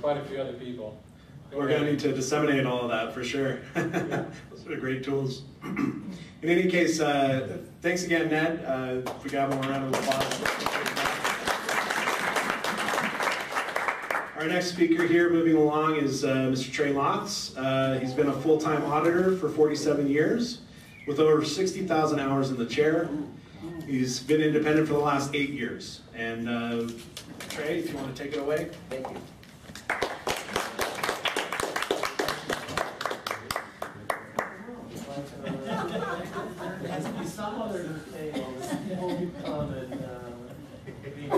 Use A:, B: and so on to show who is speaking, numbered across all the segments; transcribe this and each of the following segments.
A: quite a few other people.
B: We're going to need to disseminate all of that for sure. Those are great tools. In any case, thanks again, Ned. If we got one round of applause. Our next speaker here moving along is Mr. Trey Lotz. He's been a full-time auditor for 47 years with over 60,000 hours in the chair. He's been independent for the last 8 years. And Trey, if you want to take it away.
C: Thank you.
D: There has to be some other table that people can come and be.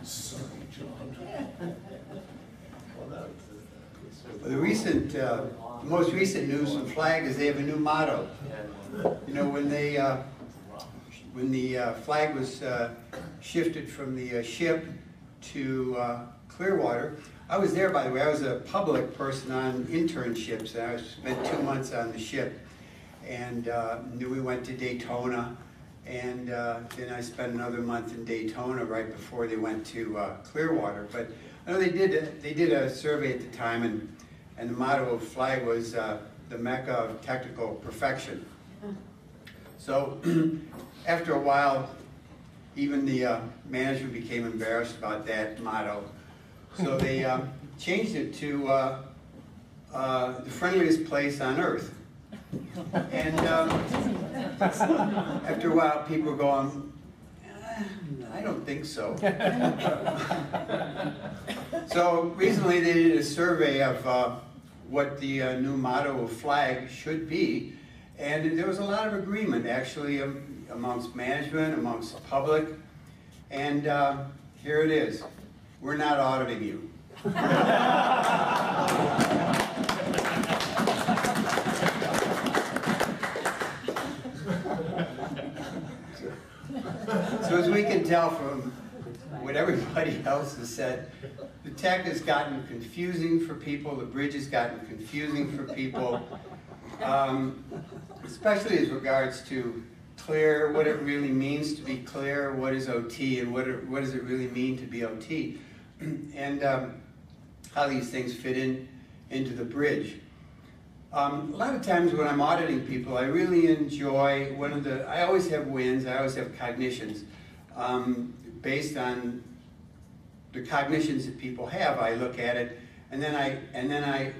E: Sorry, John.
C: The most recent news from Flag is they have a new motto. You know, when the flag was shifted from the ship to Clearwater, I was there, by the way. I was a public person on internships, and I spent 2 months on the ship. And we went to Daytona, and then I spent another month in Daytona right before they went to Clearwater. But I know they did a survey at the time, and the motto of Flag was the Mecca of technical perfection. So after a while, even the management became embarrassed about that motto. So they changed it to the friendliest place on earth. And after a while, people were going, I don't think so. So recently they did a survey of what the new motto of Flag should be. And there was a lot of agreement, actually, amongst management, amongst the public. And here it is. We're not auditing you. So as we can tell from what everybody else has said, the tech has gotten confusing for people, the bridge has gotten confusing for people, especially as regards to clear, what it really means to be clear, what is OT, and what does it really mean to be OT, and how these things fit into the bridge. A lot of times when I'm auditing people, I really enjoy I always have wins, I always have cognitions. Based on the cognitions that people have, I look at it, and then I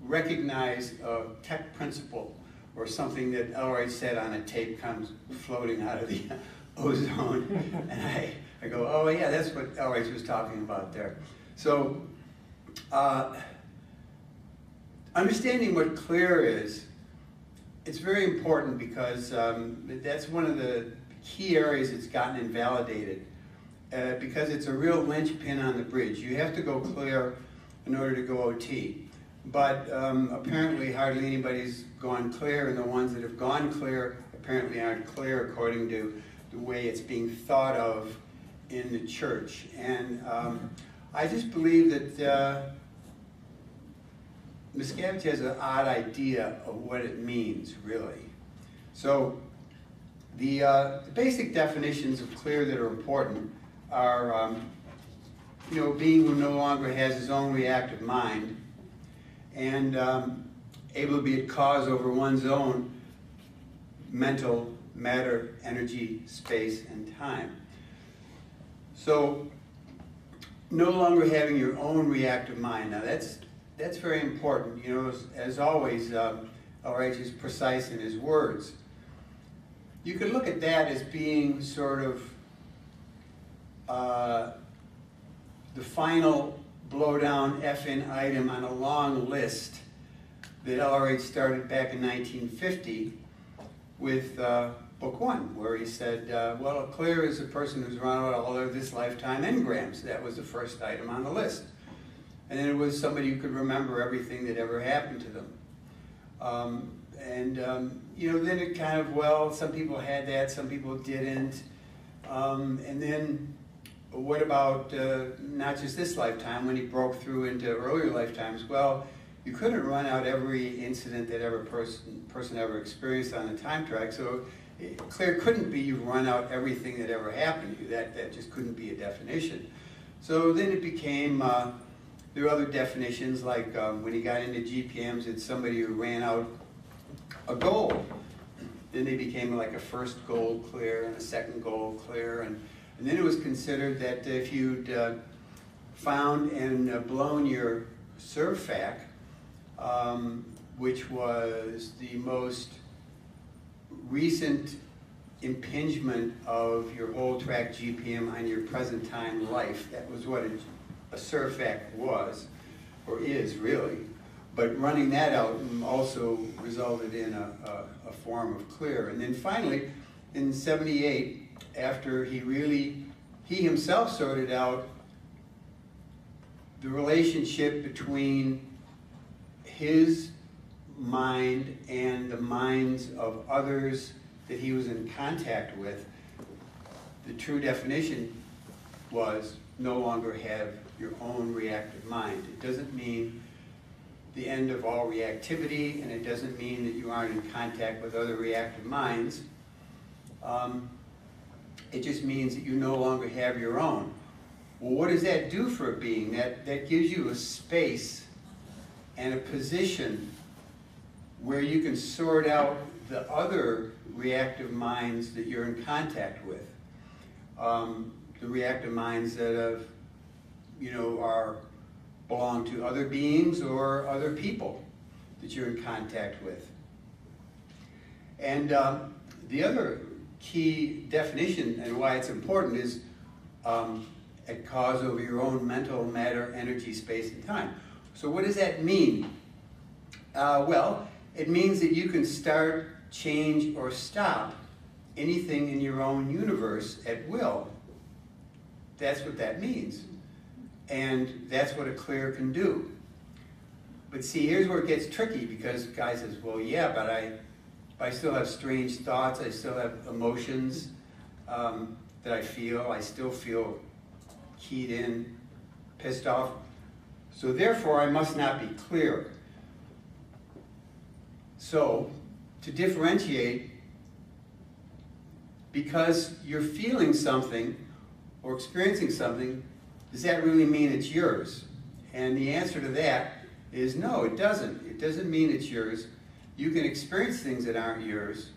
C: recognize a tech principle or something that Elroy said on a tape comes floating out of the ozone, and I go, oh yeah, that's what Elroy was talking about there. So understanding what clear is, it's very important because that's one of the key areas that's gotten invalidated because it's a real linchpin on the bridge. You have to go clear in order to go OT. But apparently hardly anybody's gone clear, and the ones that have gone clear apparently aren't clear according to the way it's being thought of in the church. And I just believe that Miscavige has an odd idea of what it means, really. So the basic definitions of clear that are important are, you know, being who no longer has his own reactive mind, and able to be at cause over one's own mental matter, energy, space, and time. So no longer having your own reactive mind. Now that's very important. You know, as always, L.R.H. is precise in his words. You could look at that as being sort of the final blowdown FN item on a long list that L.R.H. started back in 1950 with Book 1, where he said, well, a clear is a person who's run out all of this lifetime engrams. That was the first item on the list. And then it was somebody who could remember everything that ever happened to them. You know, then it kind of, well, some people had that, some people didn't. And then what about not just this lifetime, when he broke through into earlier lifetimes? Well, you couldn't run out every incident that every person ever experienced on the time track, so clear couldn't be you've run out everything that ever happened to you. That just couldn't be a definition. So then it became, there were other definitions, like when he got into GPMs, it's somebody who ran out a goal. Then they became like a first goal clear and a second goal clear. And then it was considered that if you'd found and blown your surfac, which was the most recent impingement of your whole track GPM on your present time life. That was what a surfac was, or is really. But running that out also resulted in a form of clear. And then finally, in '78, after he himself sorted out the relationship between his mind and the minds of others that he was in contact with, the true definition was no longer have your own reactive mind. It doesn't mean the end of all reactivity, and it doesn't mean that you aren't in contact with other reactive minds. It just means that you no longer have your own. Well, what does that do for a being? That gives you a space and a position where you can sort out the other reactive minds that you're in contact with. The reactive minds that have, belong to other beings or other people that you're in contact with. And the other key definition and why it's important is a cause over your own mental matter, energy, space, and time. So what does that mean? Well, it means that you can start, change, or stop anything in your own universe at will. That's what that means. And that's what a clear can do. But see, here's where it gets tricky, because the guy says, well, yeah, but I still have strange thoughts, I still have emotions that I feel, I still feel keyed in, pissed off. So therefore, I must not be clear. So, to differentiate, because you're feeling something or experiencing something, does that really mean it's yours? And the answer to that is no, it doesn't. It doesn't mean it's yours. You can experience things that aren't yours,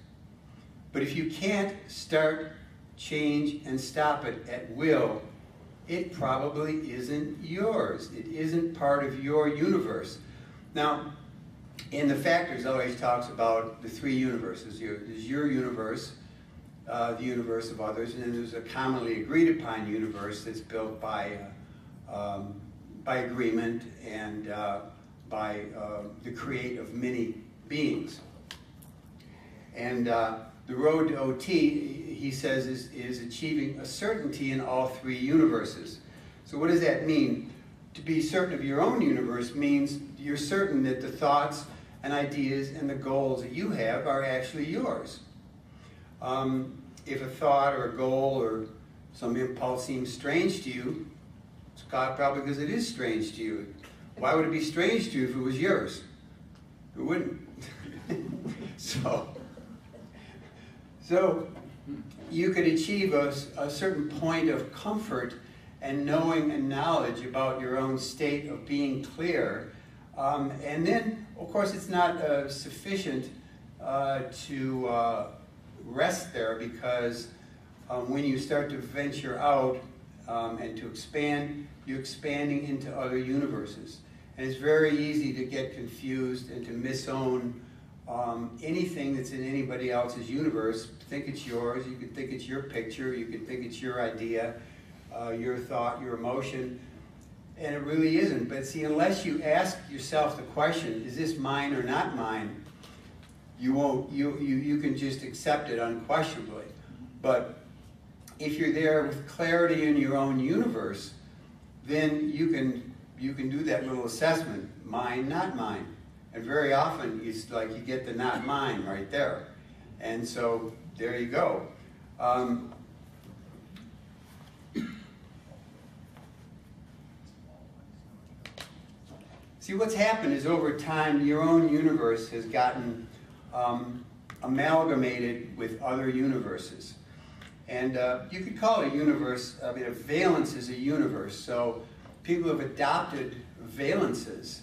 C: but if you can't start, change, and stop it at will, it probably isn't yours. It isn't part of your universe. Now, in the Factors always talks about the three universes. There's your universe, the universe of others, and then there's a commonly agreed upon universe that's built by agreement and by the create of many beings. And the road to OT, he says, is achieving a certainty in all three universes. So what does that mean? To be certain of your own universe means you're certain that the thoughts and ideas and the goals that you have are actually yours. If a thought or a goal or some impulse seems strange to you, it's probably because it is strange to you. Why would it be strange to you if it was yours? It wouldn't. So you could achieve a certain point of comfort and knowing and knowledge about your own state of being clear. And then, of course, it's not sufficient to rest there, because when you start to venture out and to expand, you're expanding into other universes. And it's very easy to get confused and to misown anything that's in anybody else's universe. Think it's yours, you could think it's your picture, you could think it's your idea, your thought, your emotion, and it really isn't. But see, unless you ask yourself the question, is this mine or not mine, you can just accept it unquestionably. But if you're there with clarity in your own universe, then you can do that little assessment, mine, not mine. And very often it's like you get the not mine right there. And so there you go. See, what's happened is over time your own universe has gotten amalgamated with other universes. And you could call it a universe, I mean, a valence is a universe. So people have adopted valences,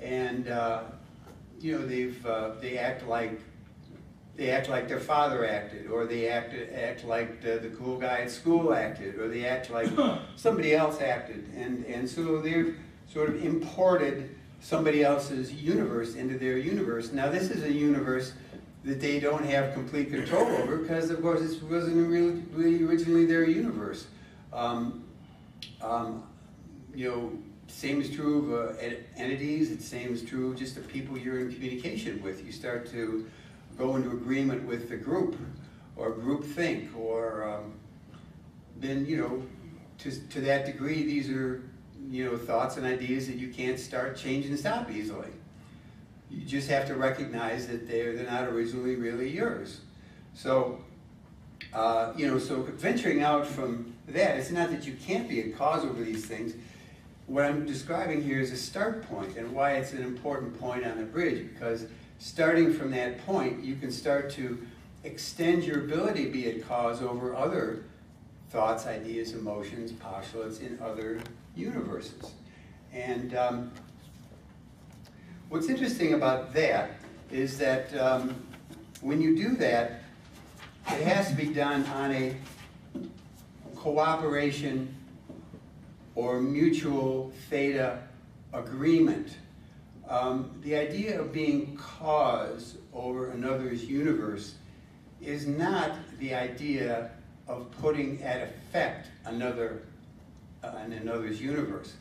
C: and you know, they act like their father acted, or they act like the cool guy at school acted, or they act like somebody else acted, and so they've sort of imported somebody else's universe into their universe. Now this is a universe that they don't have complete control over, because of course this wasn't really originally their universe. You know, same is true of entities. The same is true of just the people you're in communication with. You start to go into agreement with the group, or group think, or then, you know, to that degree, these are, you know, thoughts and ideas that you can't start, change, and stop easily. You just have to recognize that they're not originally really yours. So, you know, so venturing out from that, it's not that you can't be a cause over these things. What I'm describing here is a start point, and why it's an important point on the bridge, because starting from that point, you can start to extend your ability to be a cause over other thoughts, ideas, emotions, postulates in other universes. And what's interesting about that is that when you do that, it has to be done on a cooperation or mutual theta agreement. The idea of being cause over another's universe is not the idea of putting at effect another's universe.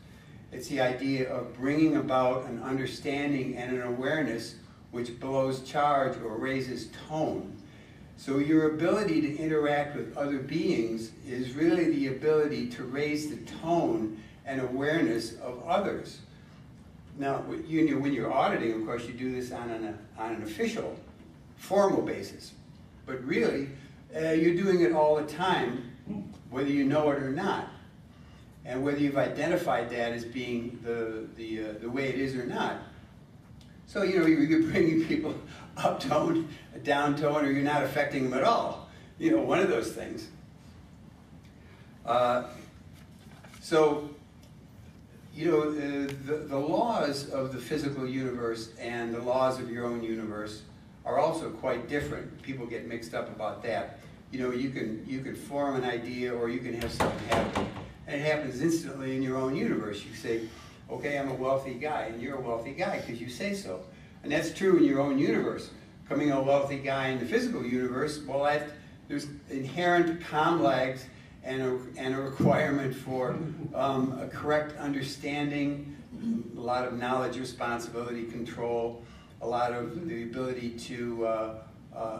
C: It's the idea of bringing about an understanding and an awareness which blows charge or raises tone. So your ability to interact with other beings is really the ability to raise the tone and awareness of others. Now, when you're auditing, of course, you do this on an official, formal basis. But really, you're doing it all the time, whether you know it or not. And whether you've identified that as being the way it is or not. So, you know, you're bringing people up-tone, down-tone, or you're not affecting them at all. You know, one of those things. So, you know, the laws of the physical universe and the laws of your own universe are also quite different. People get mixed up about that. You know, you can form an idea, or you can have something happen, and it happens instantly in your own universe. You say, okay, I'm a wealthy guy, and you're a wealthy guy because you say so. And that's true in your own universe. Becoming a wealthy guy in the physical universe, well, there's inherent lags and a requirement for a correct understanding, a lot of knowledge, responsibility, control, a lot of the ability to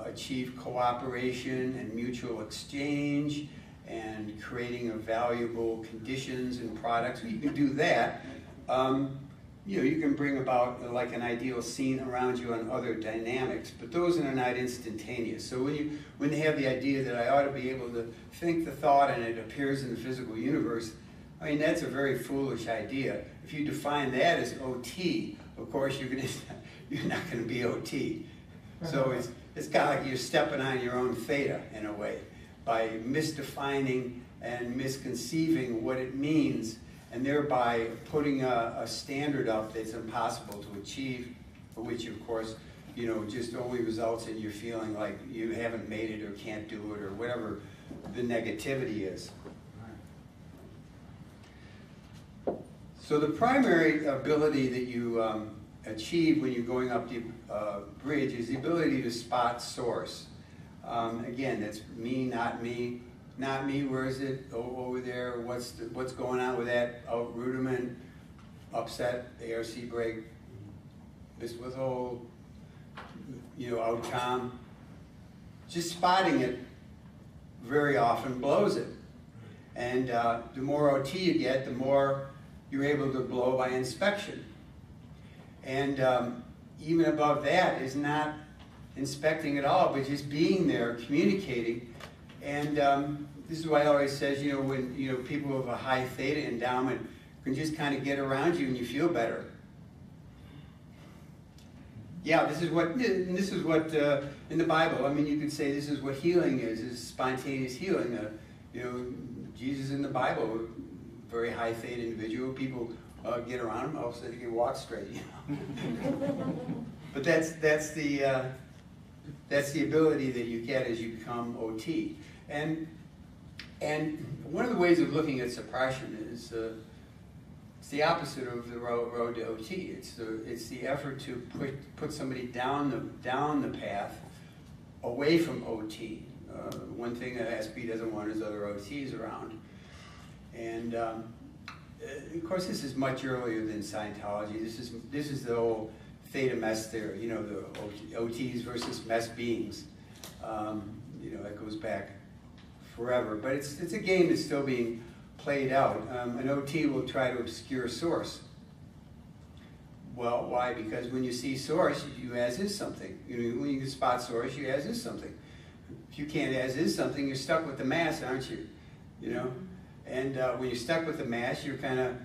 C: achieve cooperation and mutual exchange, and creating of valuable conditions and products. You can do that. You know, you can bring about like an ideal scene around you and other dynamics, but those are not instantaneous. So when they have the idea that I ought to be able to think the thought and it appears in the physical universe, I mean, that's a very foolish idea. If you define that as OT, of course you're not going to be OT. So it's kind of like you're stepping on your own theta in a way, by misdefining and misconceiving what it means, and thereby putting a standard up that's impossible to achieve, for which, of course, you know, just only results in you feeling like you haven't made it or can't do it or whatever the negativity is. So the primary ability that you achieve when you're going up the bridge is the ability to spot source. Again, that's me, not me. Not me, where is it? Oh, over there, what's going on with that? Oh, rudiment, upset, ARC brake, this withhold, you know, outcome. Just spotting it very often blows it. And the more OT you get, the more you're able to blow by inspection. And even above that is not inspecting at all, but just being there, communicating. And this is why I always says, you know, when people with a high theta endowment can just kind of get around you and you feel better. Yeah, this is what in the Bible. I mean, you could say this is what healing is spontaneous healing. You know, Jesus in the Bible, very high faith individual. People get around him, all of a sudden he can walk straight. You know? But that's the ability that you get as you become OT. And one of the ways of looking at suppression is it's the opposite of the road to OT. It's the effort to put somebody down the path away from OT. One thing that SP doesn't want is other OTs around. And of course, this is much earlier than Scientology. This is the whole theta mess theory. You know, the OTs versus mess beings. You know, that goes back forever. But it's a game that's still being played out. An OT will try to obscure source. Well, why? Because when you see source, you as is something. You know, when you can spot source, you as is something. If you can't as is something, you're stuck with the mass, aren't you? You know? And when you're stuck with the mass, you're kind of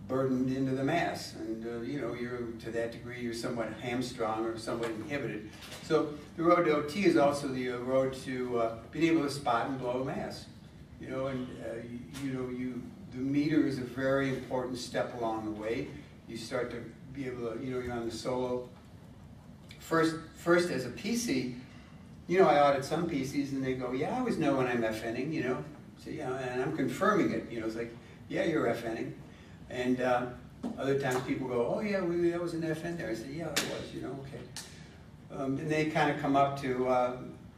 C: burdened into the mass. And, you know, to that degree, you're somewhat hamstrung or somewhat inhibited. So the road to OT is also the road to being able to spot and blow mass. You know, and the meter is a very important step along the way. You start to be able to, you know, you're on the solo. First as a PC, you know, I audit some PCs and they go, yeah, I always know when I'm FNing, you know. So, yeah, and I'm confirming it, you know, it's like, yeah, you're FNing. And other times people go, oh yeah, really, that was an FN there. I say, yeah, it was, you know, okay. And they kind of come up to,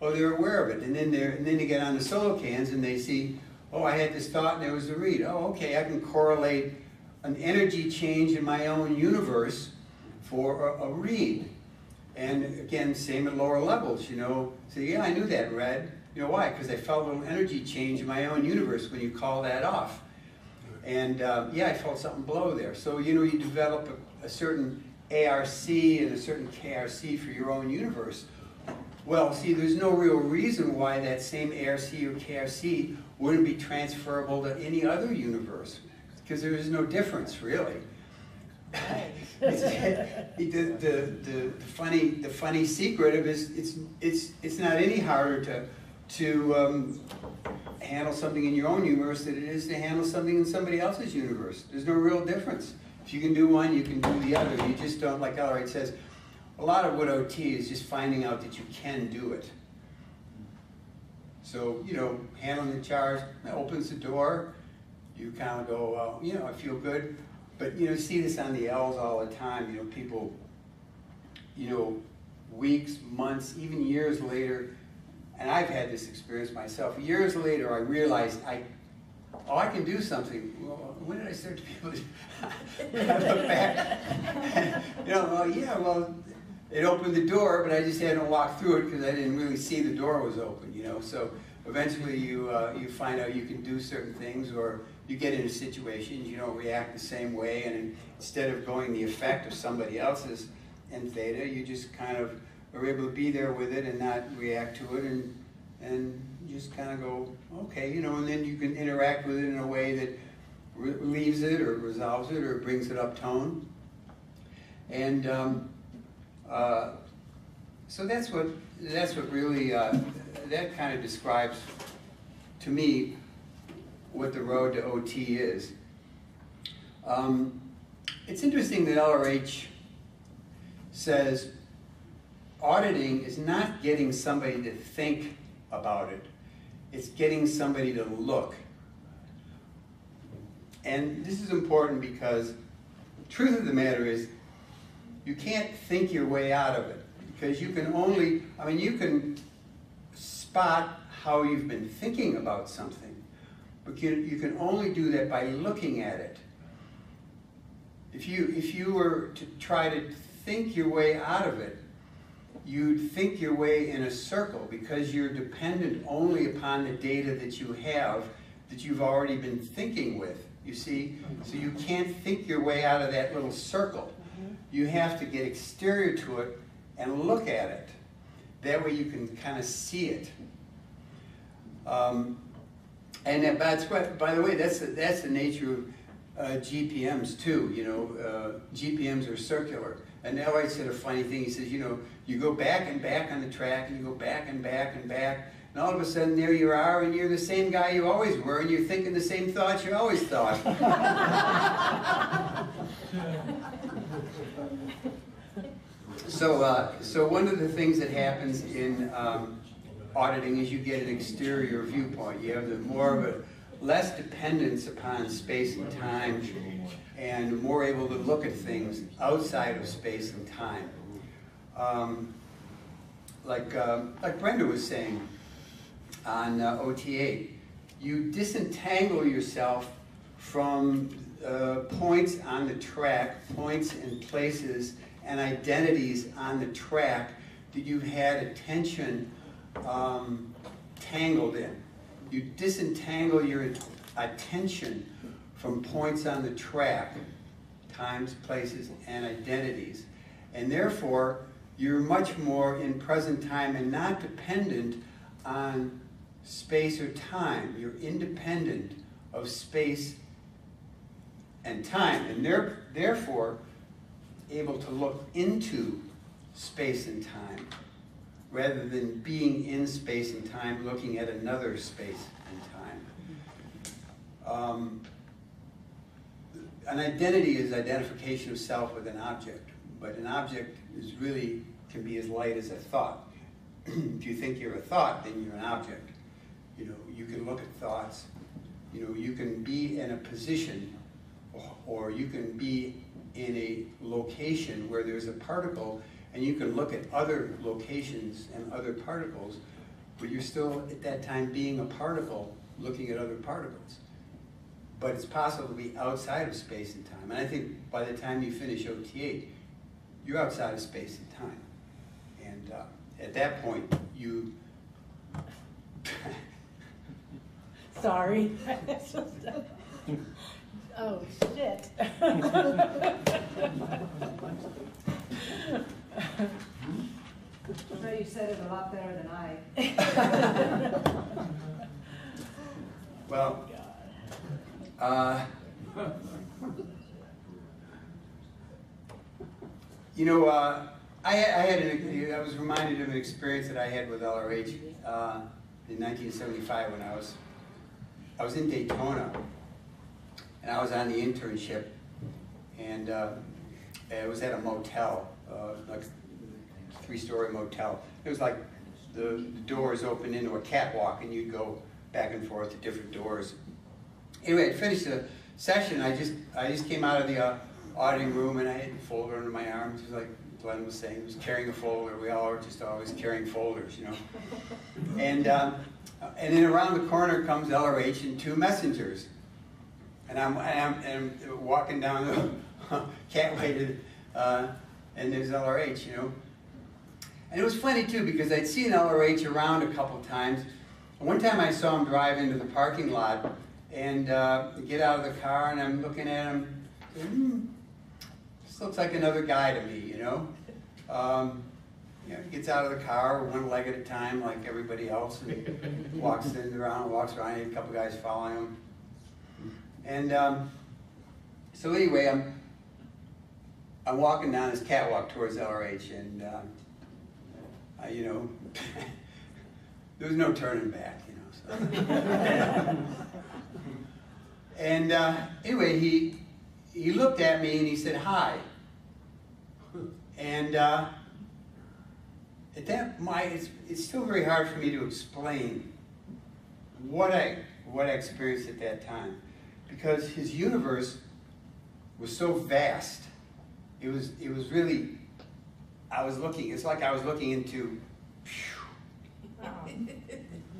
C: oh, they're aware of it. And then they get on the solo cans and they see, oh, I had this thought and there was a read. Oh, okay, I can correlate an energy change in my own universe for a read. And again, same at lower levels, you know. So yeah, I knew that read. You know why? Because I felt a little energy change in my own universe when you call that off. And yeah, I felt something blow there. So, you know, you develop a certain ARC and a certain KRC for your own universe. Well, see, there's no real reason why that same ARC or KRC wouldn't be transferable to any other universe, because there is no difference, really. The funny secret of it is it's not any harder to handle something in your own universe than it is to handle something in somebody else's universe. There's no real difference. If you can do one, you can do the other. You just don't, like Elright says, a lot of what OT is just finding out that you can do it. So, you know, handling the charge, that opens the door. You kind of go, well, you know, I feel good. But, you know, you see this on the L's all the time. You know, people, you know, weeks, months, even years later, and I've had this experience myself. Years later, I realized I can do something. Well, when did I start to be able to look back? You know, well, yeah, well, it opened the door, but I just hadn't walked through it because I didn't really see the door was open, you know. So eventually you find out you can do certain things, or you get into situations, you don't react the same way, and instead of going the effect of somebody else's in theta, you just kind of are able to be there with it and not react to it, and just kind of go, okay, you know, and then you can interact with it in a way that relieves it or resolves it or brings it up tone. And so that's what really, that kind of describes to me what the road to OT is. It's interesting that LRH says auditing is not getting somebody to think about it, it's getting somebody to look. And this is important because the truth of the matter is you can't think your way out of it, because you can only, I mean, you can spot how you've been thinking about something, but you can only do that by looking at it. If you were to try to think your way out of it, you'd think your way in a circle, because you're dependent only upon the data that you have that you've already been thinking with, you see? So you can't think your way out of that little circle. You have to get exterior to it and look at it. That way you can kind of see it. And that's what, by the way, that's the nature GPMs too, you know, GPMs are circular. And Elroy said a funny thing, he says, you know, you go back and back on the track, and you go back and back and back, and all of a sudden there you are, and you're the same guy you always were, and you're thinking the same thoughts you always thought. So one of the things that happens in auditing is you get an exterior viewpoint. You have less dependence upon space and time, and more able to look at things outside of space and time. Like Brenda was saying on OTA, you disentangle yourself from points on the track, points and places and identities on the track that you've had attention tangled in. You disentangle your attention from points on the track, times, places, and identities. And therefore, you're much more in present time and not dependent on space or time. You're independent of space and time, and therefore able to look into space and time rather than being in space and time looking at another space and time. An identity is identification of self with an object, but an object is really can be as light as a thought. If you think you're a thought, then you're an object. You know, you can look at thoughts. You know, you can be in a position, or you can be in a location where there's a particle, and you can look at other locations and other particles, but you're still at that time being a particle looking at other particles. But it's possible to be outside of space and time. And I think by the time you finish OT8, you're outside of space and time. And at that point, you...
A: Sorry. Oh, shit.
F: No, you said it a lot better than I.
C: Well, you know, I was reminded of an experience that I had with LRH in 1975 when I was in Daytona, and I was on the internship, and it was at a motel, like a 3-story motel. It was like the doors open into a catwalk, and you'd go back and forth to different doors. Anyway, I finished the session. I just came out of the auditing room, and I had a folder under my arm, just like Glenn was saying. I was carrying a folder. We all are just always carrying folders, you know. And then around the corner comes LRH and 2 messengers. And I'm walking down the catway and there's LRH, you know. And it was funny too, because I'd seen LRH around a couple times. One time I saw him drive into the parking lot and get out of the car, and I'm looking at him, this looks like another guy to me, you know. You know, he gets out of the car one leg at a time like everybody else, and walks around, he had a couple guys following him. And so anyway, I'm walking down this catwalk towards LRH, and you know, there was no turning back, you know. So. And anyway, he looked at me and he said hi. And at that point, it's still very hard for me to explain what I experienced at that time, because his universe was so vast. It was really, it's like I was looking into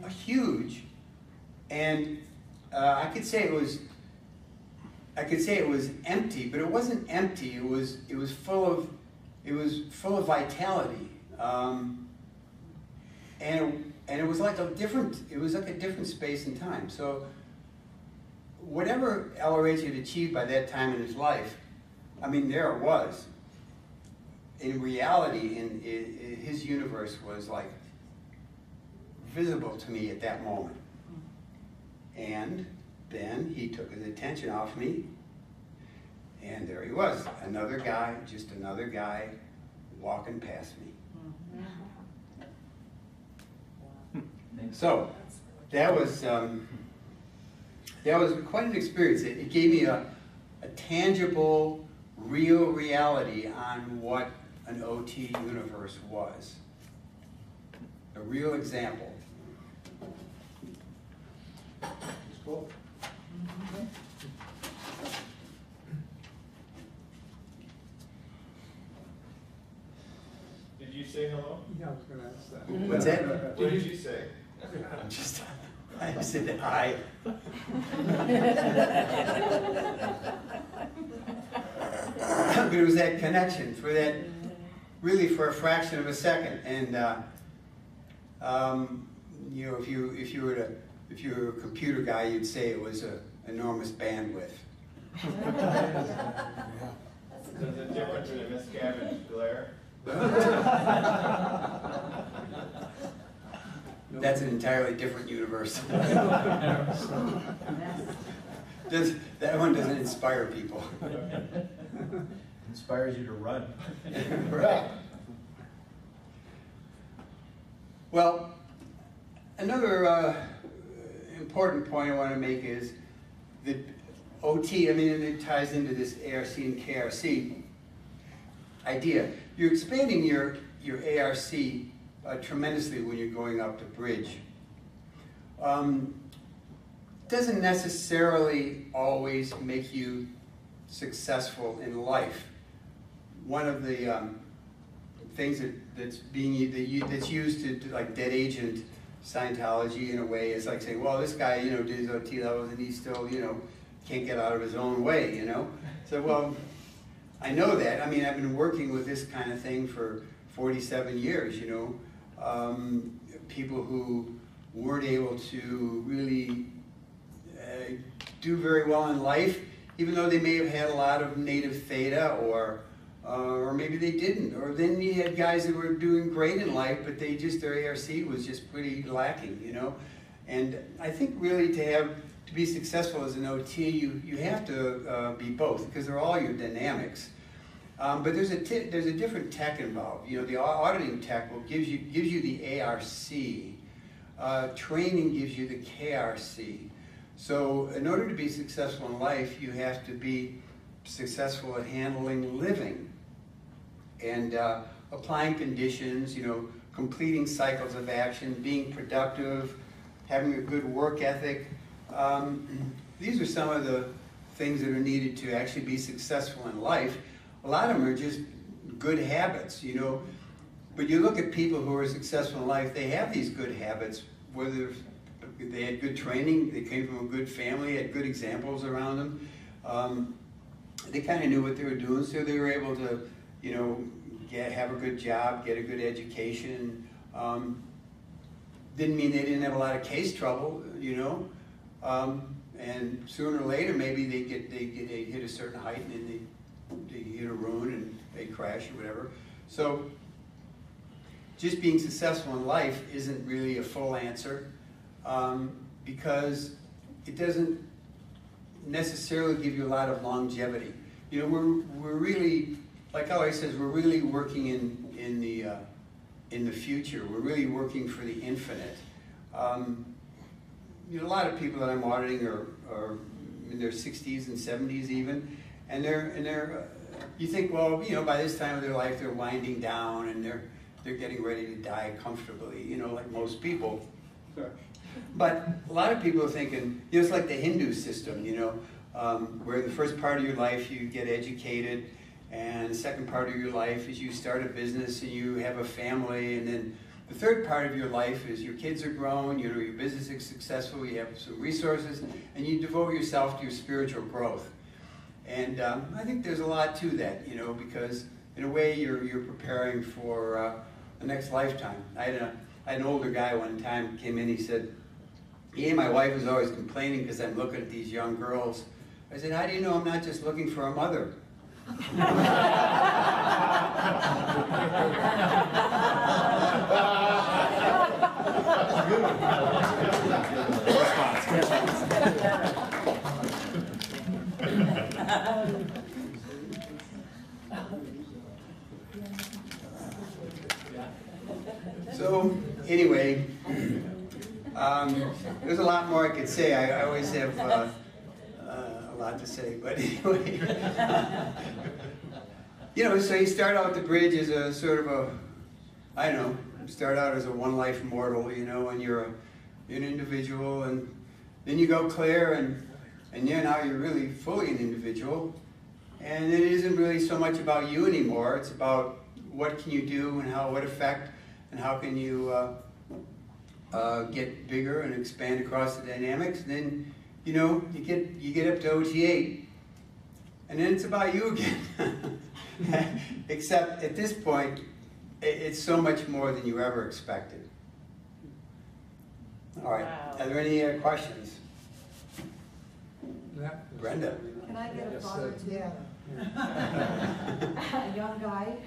C: a huge, and I could say it was empty, but it wasn't empty. It was full of vitality, and it was like a different space and time. So whatever LRH had achieved by that time in his life, I mean, there it was. In reality, his universe was like visible to me at that moment. And then he took his attention off me, And there he was, another guy, just another guy walking past me. So that was quite an experience. It gave me a tangible, real reality on what an OT universe was. A real example.
B: It's cool.
G: Did you say hello?
E: Yeah, I was gonna ask that.
C: What's that?
G: What did you say?
C: I said hi. But it was that connection for that, really for a fraction of a second. And you know, if you were a computer guy, you'd say it was an enormous bandwidth.
G: There's a difference in a miscavige glare.
C: That's an entirely different universe. That one doesn't inspire people.
H: Inspires you to run.
C: Right. Well, another important point I want to make is that OT, I mean, and it ties into this ARC and KRC idea. You're expanding your ARC tremendously when you're going up to bridge. Doesn't necessarily always make you successful in life. One of the things that's used to like dead agent Scientology in a way is like saying, well, this guy, you know, did his OT levels and he still, you know, can't get out of his own way, you know. So, well, I know that. I mean, I've been working with this kind of thing for 47 years, you know. People who weren't able to really do very well in life, even though they may have had a lot of native theta, or maybe they didn't. Or then you had guys that were doing great in life, but they just, their ARC was just pretty lacking, you know. And I think really to be successful as an OT, you have to be both, because they're all your dynamics. But there's a different tech involved. You know, the auditing tech gives you the ARC. Training gives you the KRC. So in order to be successful in life, you have to be successful at handling living and applying conditions, you know, completing cycles of action, being productive, having a good work ethic. These are some of the things that are needed to actually be successful in life. A lot of them are just good habits, you know. But you look at people who are successful in life, they have these good habits, whether they had good training, they came from a good family, had good examples around them. They kind of knew what they were doing, so they were able to, you know, have a good job, get a good education. Didn't mean they didn't have a lot of case trouble, you know. And sooner or later, maybe they hit a certain height and then they hit a ruin and they crash or whatever. So just being successful in life isn't really a full answer, because it doesn't necessarily give you a lot of longevity. You know, we're really, like Ellie says, we're really working in the future. We're really working for the infinite. You know, a lot of people that I'm auditing are in their 60s and 70s even, and they're you think, well, you know, by this time of their life they're winding down and they're getting ready to die comfortably, you know, like most people.
B: Sure.
C: But a lot of people are thinking, you know, it's like the Hindu system, you know, where in the first part of your life you get educated, and the second part of your life is you start a business and you have a family, and then the third part of your life is your kids are grown, you know, your business is successful, you have some resources, and you devote yourself to your spiritual growth. And I think there's a lot to that, you know, because in a way you're preparing for the next lifetime. I had an older guy one time came in, he said, yeah, my wife is always complaining because I'm looking at these young girls. I said, how do you know I'm not just looking for a mother? So, anyway, there's a lot more I could say. I always have a lot to say, but anyway. You know, so you start out the bridge as a sort of a, I don't know, start out as a one life mortal, you know, and you're an individual, and then you go clear, and yeah, now you're really fully an individual. And it isn't really so much about you anymore. It's about what can you do and what effect, and how can you get bigger and expand across the dynamics. And then, you know, you get up to OT8, and then it's about you again. Except at this point, it's so much more than you ever expected. All right,
A: Wow.
C: Are there any questions? Brenda?
F: Can I get a father too?
A: Yeah.
F: A young guy?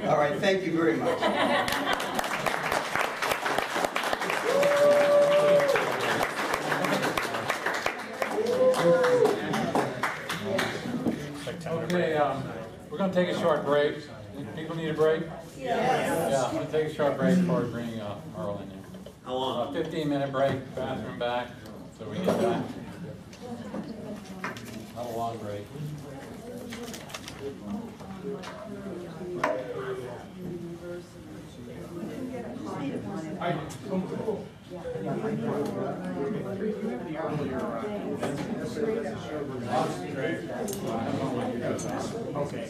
C: All right, thank you very much.
H: Okay, we're going to take a short break. People need a break?
A: Yes.
H: Yeah, I'm going to take a short break before we bring Merle in here.
B: How long?
H: A 15-minute break, bathroom back, so we get back. Not a long break.
E: Okay.